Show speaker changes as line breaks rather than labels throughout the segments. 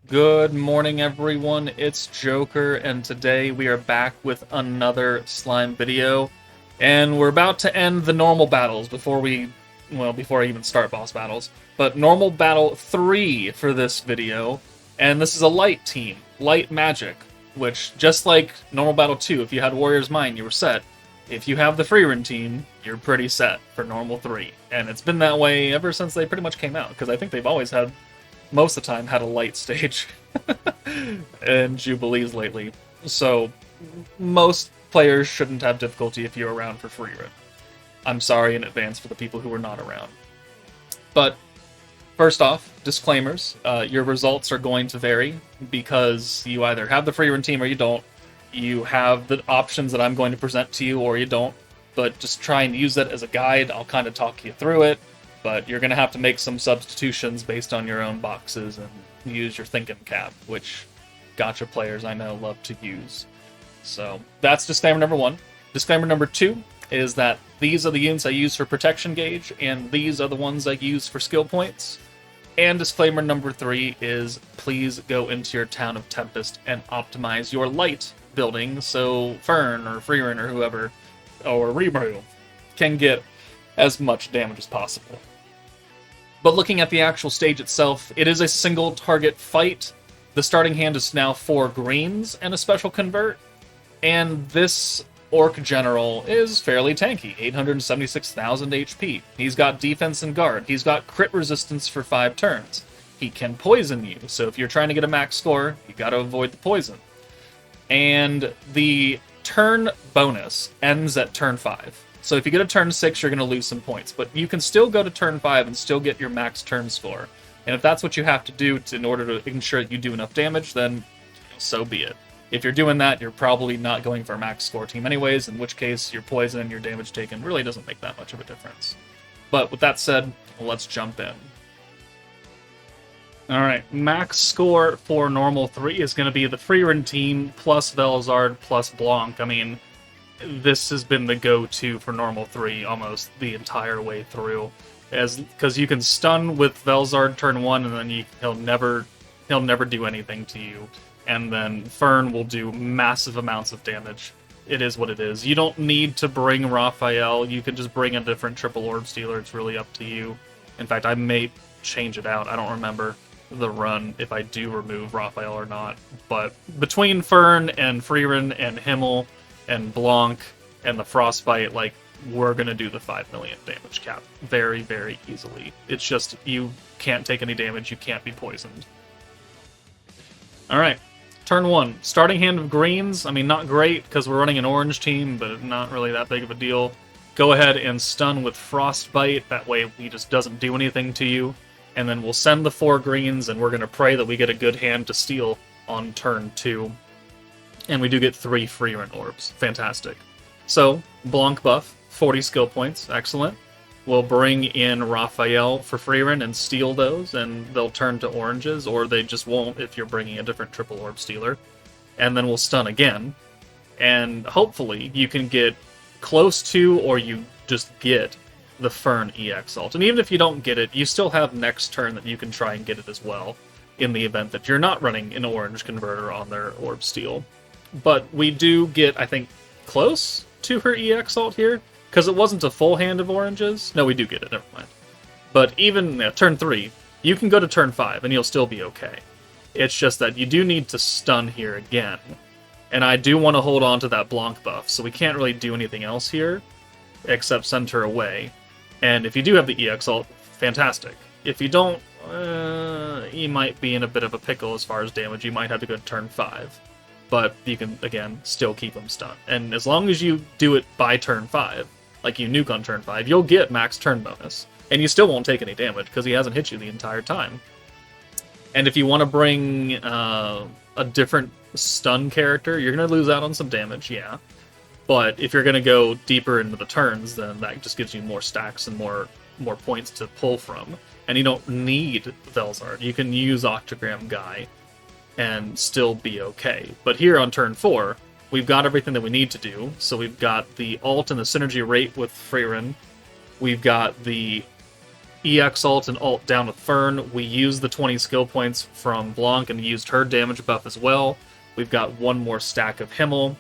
Good morning, everyone. It's Joker, and today we are back with another slime video. And we're about to end the normal battles before I even start boss battles. But normal battle 3 for this video, and this is a light team, light magic, which just like normal battle 2, if you had Warrior's Mind, you were set. If you have the Frieren team, you're pretty set for normal 3. And it's been that way ever since they pretty much came out, because I think they've always had most of the time had a light stage and Jubilees lately. So most players shouldn't have difficulty if you're around for Frieren. I'm sorry in advance for the people who are not around. But first off, disclaimers. Your results are going to vary because you either have the Frieren team or you don't. You have the options that I'm going to present to you or you don't. But just try and use that as a guide. I'll kind of talk you through it. But you're going to have to make some substitutions based on your own boxes and use your thinking cap, which gacha players I know love to use. So that's disclaimer number 1. Disclaimer number 2 is that these are the units I use for protection gauge, and these are the ones I use for skill points. And disclaimer number 3 is please go into your town of Tempest and optimize your light building so FERN or Frieren or whoever, or Rebrew, can get as much damage as possible. But looking at the actual stage itself, it is a single target fight. The starting hand is now 4 greens and a special convert, and this Orc General is fairly tanky, 876,000 HP. He's got defense and guard. He's got crit resistance for 5 turns. He can poison you, so if you're trying to get a max score, you gotta avoid the poison. And the turn bonus ends at turn 5. So if you get a turn 6, you're going to lose some points. But you can still go to turn 5 and still get your max turn score. And if that's what you have to do in order to ensure that you do enough damage, then so be it. If you're doing that, you're probably not going for a max score team anyways, in which case your poison and your damage taken really doesn't make that much of a difference. But with that said, let's jump in. Alright, max score for normal 3 is going to be the Frieren team plus Velzard plus Blanc. I mean, this has been the go-to for normal 3 almost the entire way through, because you can stun with Velzard turn 1 and then he'll never do anything to you, and then FERN will do massive amounts of damage. It is what it is. You don't need to bring Raphael. You can just bring a different triple orb stealer. It's really up to you. In fact, I may change it out. I don't remember the run if I do remove Raphael or not. But between FERN and Frieren and Himmel and Blanc and the Frostbite, like, we're gonna do the 5 million damage cap very, very easily. It's just, you can't take any damage, you can't be poisoned. Alright, turn 1. Starting hand of greens, I mean, not great, because we're running an orange team, but not really that big of a deal. Go ahead and stun with Frostbite, that way he just doesn't do anything to you. And then we'll send the 4 greens, and we're gonna pray that we get a good hand to steal on turn 2. And we do get 3 Frieren orbs. Fantastic. So, Blanc buff, 40 skill points. Excellent. We'll bring in Raphael for Frieren and steal those, and they'll turn to oranges, or they just won't if you're bringing a different triple orb stealer. And then we'll stun again. And hopefully you can get close to, or you just get, the FERN EX ult. And even if you don't get it, you still have next turn that you can try and get it as well, in the event that you're not running an orange converter on their orb steal. But we do get, I think, close to her EX ult here, because it wasn't a full hand of oranges. No, we do get it, never mind. But even turn 3, you can go to turn 5, and you'll still be okay. It's just that you do need to stun here again. And I do want to hold on to that Blanc buff, so we can't really do anything else here, except send her away. And if you do have the EX ult, fantastic. If you don't, you might be in a bit of a pickle as far as damage. You might have to go to turn 5. But you can, again, still keep him stunned. And as long as you do it by turn 5, like you nuke on turn 5, you'll get max turn bonus. And you still won't take any damage, because he hasn't hit you the entire time. And if you want to bring a different stun character, you're going to lose out on some damage, yeah. But if you're going to go deeper into the turns, then that just gives you more stacks and more points to pull from. And you don't need Velzard. You can use Octogram Guy and still be okay. But here on turn 4, we've got everything that we need to do. So we've got the ult and the synergy rate with Frieren. We've got the EX ult and ult down with FERN. We used the 20 skill points from Blanc and used her damage buff as well. We've got one more stack of Himmel,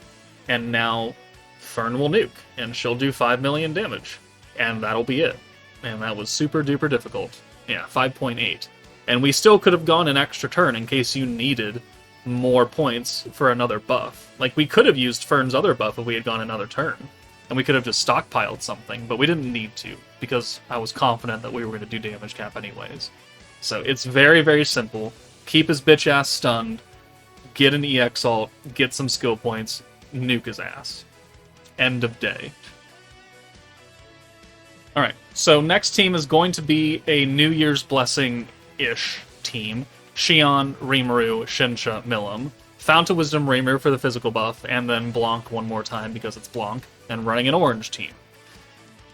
and now FERN will nuke, and she'll do 5 million damage. And that'll be it. And that was super duper difficult. Yeah, 5.8. And we still could have gone an extra turn in case you needed more points for another buff. Like, we could have used FERN's other buff if we had gone another turn. And we could have just stockpiled something, but we didn't need to, because I was confident that we were going to do damage cap anyways. So it's very, very simple. Keep his bitch ass stunned, get an EX ult, get some skill points, nuke his ass. End of day. Alright, so next team is going to be a New Year's Blessing-ish team. Xion, Rimuru, Shinsha, Milim. Fount of Wisdom Rimuru for the physical buff, and then Blanc one more time because it's Blanc, and running an orange team.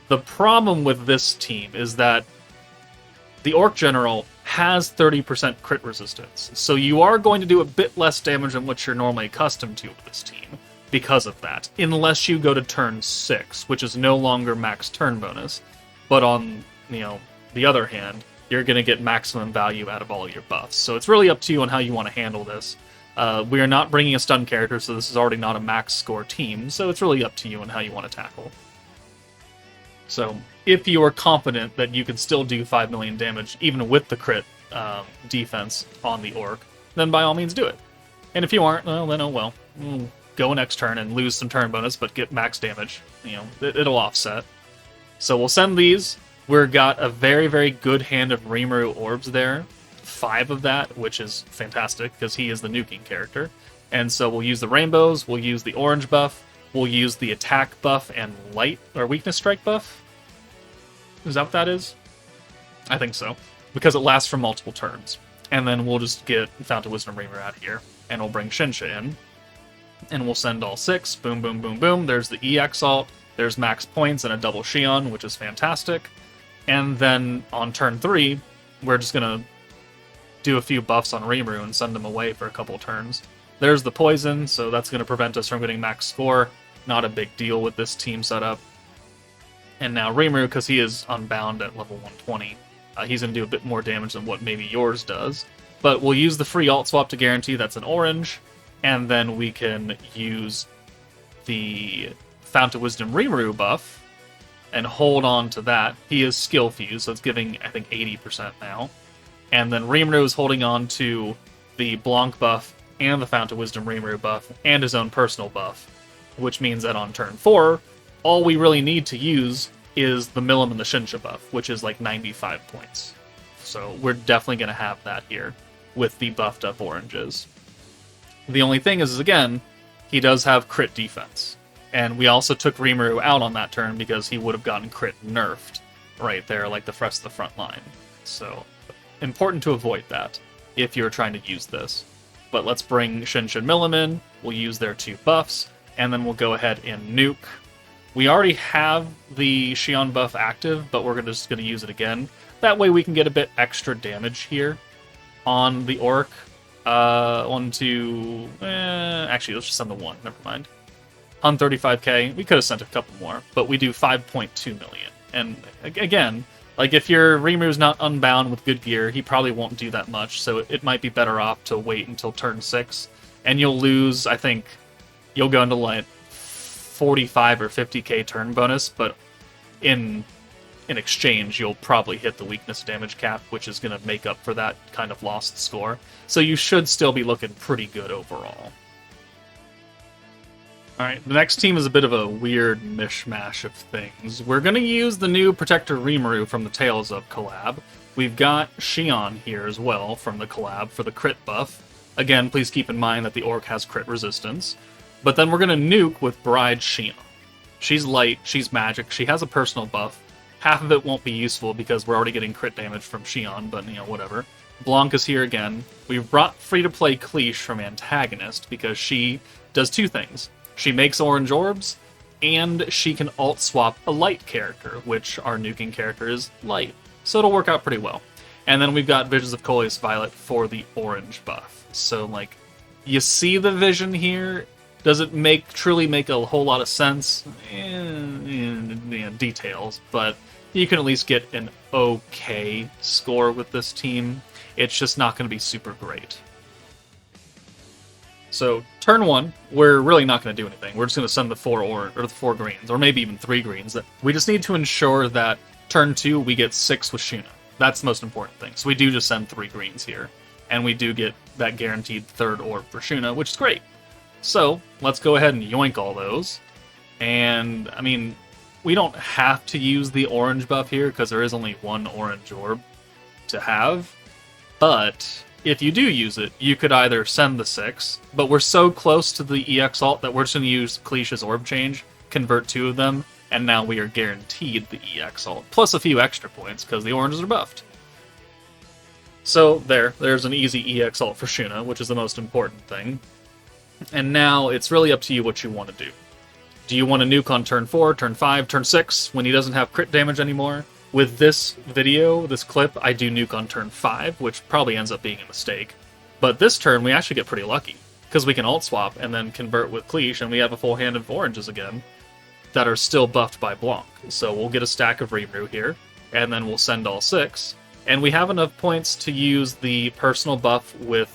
The problem with this team is that the Orc General has 30% crit resistance, so you are going to do a bit less damage than what you're normally accustomed to with this team because of that, unless you go to turn 6, which is no longer max turn bonus. But on, the other hand, you're going to get maximum value out of all of your buffs. So it's really up to you on how you want to handle this. We are not bringing a stun character, so this is already not a max score team, so it's really up to you on how you want to tackle. So if you are confident that you can still do 5 million damage, even with the crit defense on the Orc, then by all means do it. And if you aren't, well, then oh well. Go next turn and lose some turn bonus, but get max damage. It'll offset. So we'll send these. We've got a very, very good hand of Rimuru orbs there. 5 of that, which is fantastic, because he is the nuking character. And so we'll use the rainbows, we'll use the orange buff, we'll use the attack buff and light, or weakness strike buff? Is that what that is? I think so. Because it lasts for multiple turns. And then we'll just get Fount of Wisdom Rimuru out here, and we'll bring Shinsha in. And we'll send all 6. Boom, boom, boom, boom. There's the EX ult. There's max points and a double Xion, which is fantastic. And then on turn 3, we're just going to do a few buffs on Rimuru and send him away for a couple turns. There's the poison, so that's going to prevent us from getting max score. Not a big deal with this team setup. And now Rimuru, because he is unbound at level 120, he's going to do a bit more damage than what maybe yours does. But we'll use the free alt swap to guarantee that's an orange. And then we can use the Fount of Wisdom Rimuru buff and hold on to that. He is skill fused, so it's giving, I think, 80% now. And then Rimuru is holding on to the Blanc buff and the Fount of Wisdom Rimuru buff and his own personal buff, which means that on turn 4, all we really need to use is the Milim and the Shinsha buff, which is like 95 points. So we're definitely going to have that here with the buffed up oranges. The only thing is, again, he does have crit defense. And we also took Rimuru out on that turn because he would have gotten crit nerfed right there, like the rest of the front line. So, important to avoid that if you're trying to use this. But let's bring Shinsha and Milim in, we'll use their 2 buffs, and then we'll go ahead and nuke. We already have the Xion buff active, but we're just going to use it again. That way we can get a bit extra damage here on the Orc. 1, 2... actually, let's just send the 1, never mind. 135k, we could have sent a couple more, but we do 5.2 million. And again, like if your Rimuru's not unbound with good gear, he probably won't do that much, so it might be better off to wait until turn 6. And you'll lose, I think, you'll go into like 45 or 50k turn bonus, but in exchange, you'll probably hit the weakness damage cap, which is going to make up for that kind of lost score. So you should still be looking pretty good overall. Alright, the next team is a bit of a weird mishmash of things. We're going to use the new Protector Rimuru from the Tales of collab. We've got Xion here as well from the collab for the crit buff. Again, please keep in mind that the Orc has crit resistance. But then we're going to nuke with Bride Xion. She's light, she's magic, she has a personal buff. Half of it won't be useful because we're already getting crit damage from Xion, but whatever. Blanc is here again. We've brought free-to-play Cleash from Antagonist because she does 2 things. She makes orange orbs, and she can alt-swap a light character, which our nuking character is light. So it'll work out pretty well. And then we've got Visions of Coleus Violet for the orange buff. So, like, you see the vision here? Does it truly make a whole lot of sense? Details, but you can at least get an okay score with this team. It's just not going to be super great. So turn 1, we're really not going to do anything. We're just going to send the 4 greens, or maybe even 3 greens. We just need to ensure that turn 2 we get 6 with Shuna. That's the most important thing. So we do just send 3 greens here, and we do get that guaranteed 3rd orb for Shuna, which is great. So let's go ahead and yoink all those. And I mean, we don't have to use the orange buff here because there is only 1 orange orb to have, but if you do use it, you could either send the 6, but we're so close to the EX alt that we're just going to use Klish's orb change, convert 2 of them, and now we are guaranteed the EX alt, plus a few extra points because the oranges are buffed. So there's an easy EX alt for Shuna, which is the most important thing. And now it's really up to you what you want to do. Do you want to nuke on turn 4, turn 5, turn 6, when he doesn't have crit damage anymore? With this video, this clip, I do nuke on turn 5, which probably ends up being a mistake. But this turn, we actually get pretty lucky, because we can alt swap and then convert with Klish, and we have a full hand of oranges again that are still buffed by Blanc. So we'll get a stack of Rimuru here, and then we'll send all 6. And we have enough points to use the personal buff with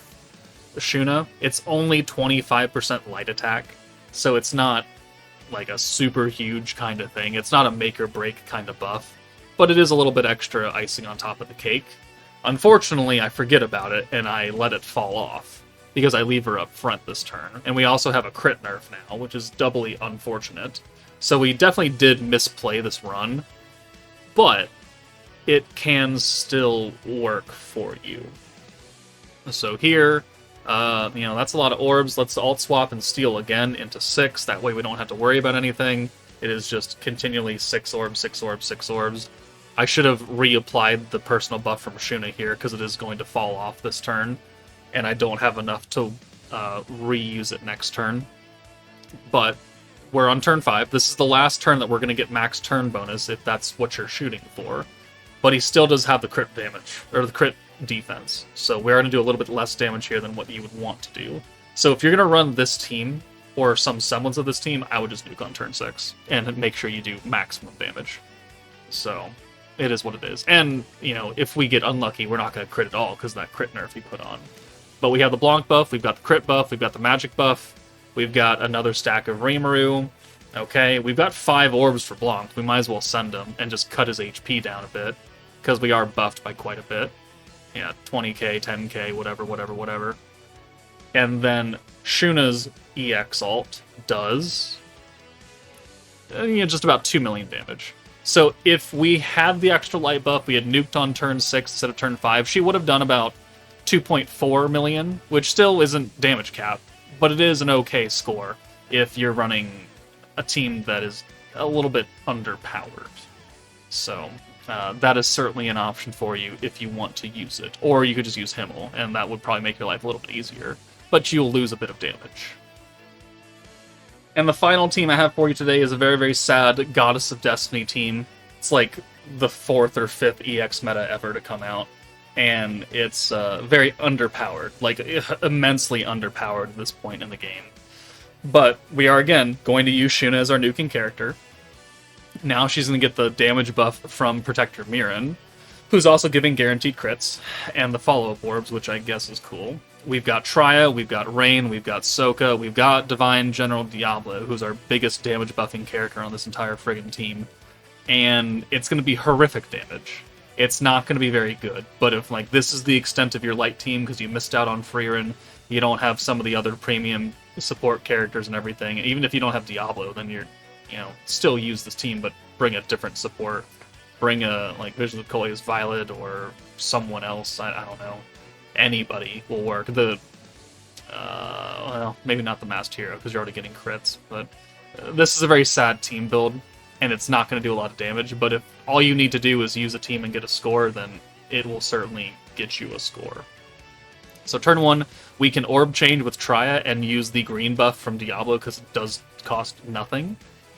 Shuna. It's only 25% light attack, so it's not like a super huge kind of thing. It's not a make or break kind of buff, but it is a little bit extra icing on top of the cake. Unfortunately, I forget about it, and I let it fall off, because I leave her up front this turn. And we also have a crit nerf now, which is doubly unfortunate. So we definitely did misplay this run, but it can still work for you. So here, that's a lot of orbs. Let's alt swap and steal again into 6. That way we don't have to worry about anything. It is just continually 6 orbs, 6 orbs, 6 orbs. I should have reapplied the personal buff from Shuna here, because it is going to fall off this turn, and I don't have enough to reuse it next turn. But we're on turn 5. This is the last turn that we're going to get max turn bonus, if that's what you're shooting for. But he still does have the crit damage, or the crit defense. So we're going to do a little bit less damage here than what you would want to do. So if you're going to run this team, or some semblance of this team, I would just nuke on turn 6, and make sure you do maximum damage. So it is what it is. And, if we get unlucky, we're not going to crit at all, because of that crit nerf he put on. But we have the Blanc buff, we've got the crit buff, we've got the magic buff, we've got another stack of Rimuru. Okay, we've got 5 orbs for Blanc. We might as well send him and just cut his HP down a bit, because we are buffed by quite a bit. Yeah, 20k, 10k, whatever. And then Shuna's EX alt does just about 2 million damage. So if we had the extra light buff, we had nuked on turn 6 instead of turn 5, she would have done about 2.4 million, which still isn't damage cap, but it is an okay score if you're running a team that is a little bit underpowered. So that is certainly an option for you if you want to use it. Or you could just use Himmel, and that would probably make your life a little bit easier, but you'll lose a bit of damage. And the final team I have for you today is a very, very sad Goddess of Destiny team. It's like the 4th or 5th EX meta ever to come out, and it's very underpowered, like immensely underpowered at this point in the game. But we are, again, going to use Shuna as our nuking character. Now she's going to get the damage buff from Protector Mirin, who's also giving guaranteed crits, and the follow-up orbs, which I guess is cool. We've got Traya, we've got Rain, we've got Sokka, we've got Divine General Diablo, who's our biggest damage buffing character on this entire friggin' team. And it's going to be horrific damage. It's not going to be very good, but if this is the extent of your light team because you missed out on Frieren, you don't have some of the other premium support characters and everything, and even if you don't have Diablo, then you're, still use this team, but bring a different support. Bring a, Visions of Coleus Violet or someone else, I don't know. Anybody will work. Well, maybe not the Masked Hero, because you're already getting crits, but this is a very sad team build, and it's not going to do a lot of damage, but if all you need to do is use a team and get a score, then it will certainly get you a score. So turn 1, we can orb change with Traya and use the green buff from Diablo, because it does cost nothing.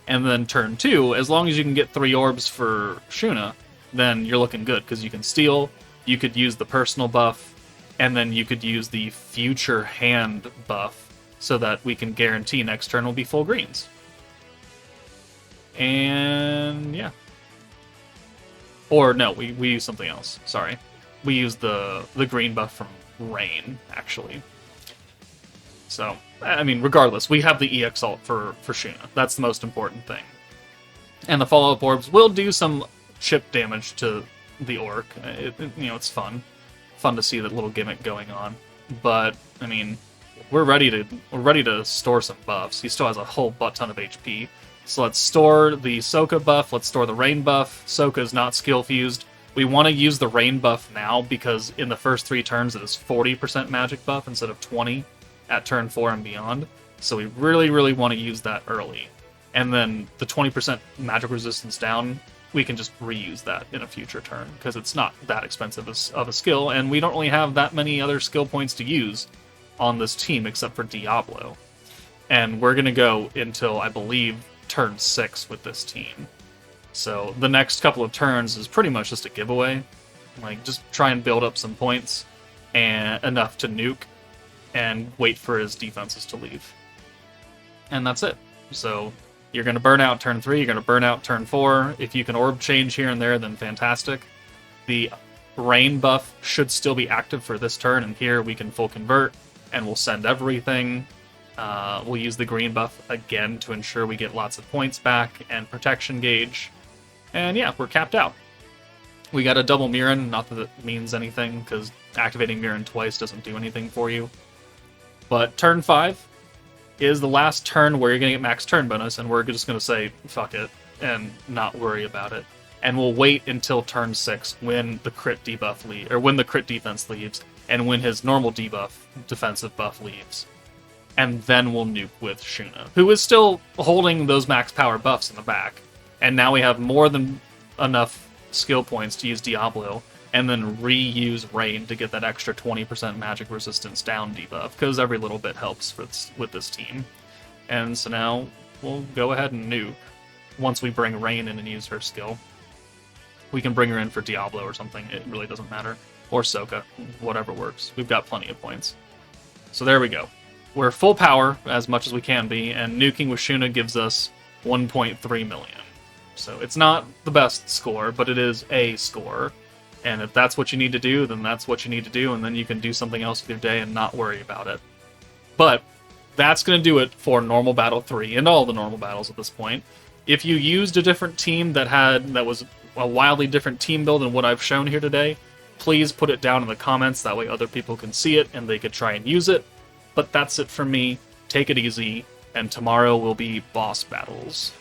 And then turn 2, as long as you can get 3 orbs for Shuna, then you're looking good, because you can steal, you could use the personal buff, and then you could use the future hand buff, so that we can guarantee next turn will be full greens. And yeah. Or no, we use something else. Sorry. We use the green buff from Rain, actually. So, I mean, regardless, we have the EX ult for Shuna. That's the most important thing. And the follow-up orbs will do some chip damage to the orc. It's fun. Fun to see that little gimmick going on. But, I mean, we're ready to store some buffs. He still has a whole butt ton of HP. So let's store the Soka buff, let's store the Rain buff. Soka is not skill fused. We want to use the Rain buff now because in the first 3 turns it is 40% magic buff instead of 20 at turn 4 and beyond. So we really, really want to use that early. And then the 20% magic resistance down, we can just reuse that in a future turn because it's not that expensive of a skill, and we don't really have that many other skill points to use on this team except for Diablo. And we're going to go until, I believe, turn 6 with this team. So the next couple of turns is pretty much just a giveaway. Like, just try and build up some points and enough to nuke and wait for his defenses to leave. And that's it. So you're going to burn out turn 3, you're going to burn out turn 4. If you can orb change here and there, then fantastic. The Rain buff should still be active for this turn, and here we can full convert, and we'll send everything. We'll use the green buff again to ensure we get lots of points back and protection gauge. And yeah, we're capped out. We got a double Mirren, not that it means anything, because activating Mirren twice doesn't do anything for you. But turn 5 is the last turn where you're going to get max turn bonus, and we're just going to say, fuck it, and not worry about it. And we'll wait until turn 6 when the crit debuff leaves, or when the crit defense leaves, and when his normal debuff, defensive buff leaves. And then we'll nuke with Shuna, who is still holding those max power buffs in the back. And now we have more than enough skill points to use Diablo, and then reuse Rain to get that extra 20% magic resistance down debuff, because every little bit helps with this team. And so now we'll go ahead and nuke. Once we bring Rain in and use her skill, we can bring her in for Diablo or something, it really doesn't matter. Or Soka, whatever works. We've got plenty of points. So there we go. We're full power, as much as we can be, and nuking with Shuna gives us 1.3 million. So it's not the best score, but it is a score. And if that's what you need to do, then that's what you need to do, and then you can do something else with your day and not worry about it. But that's going to do it for Normal Battle 3, and all the normal battles at this point. If you used a different team that was a wildly different team build than what I've shown here today, please put it down in the comments, that way other people can see it and they could try and use it. But that's it from me. Take it easy, and tomorrow will be boss battles.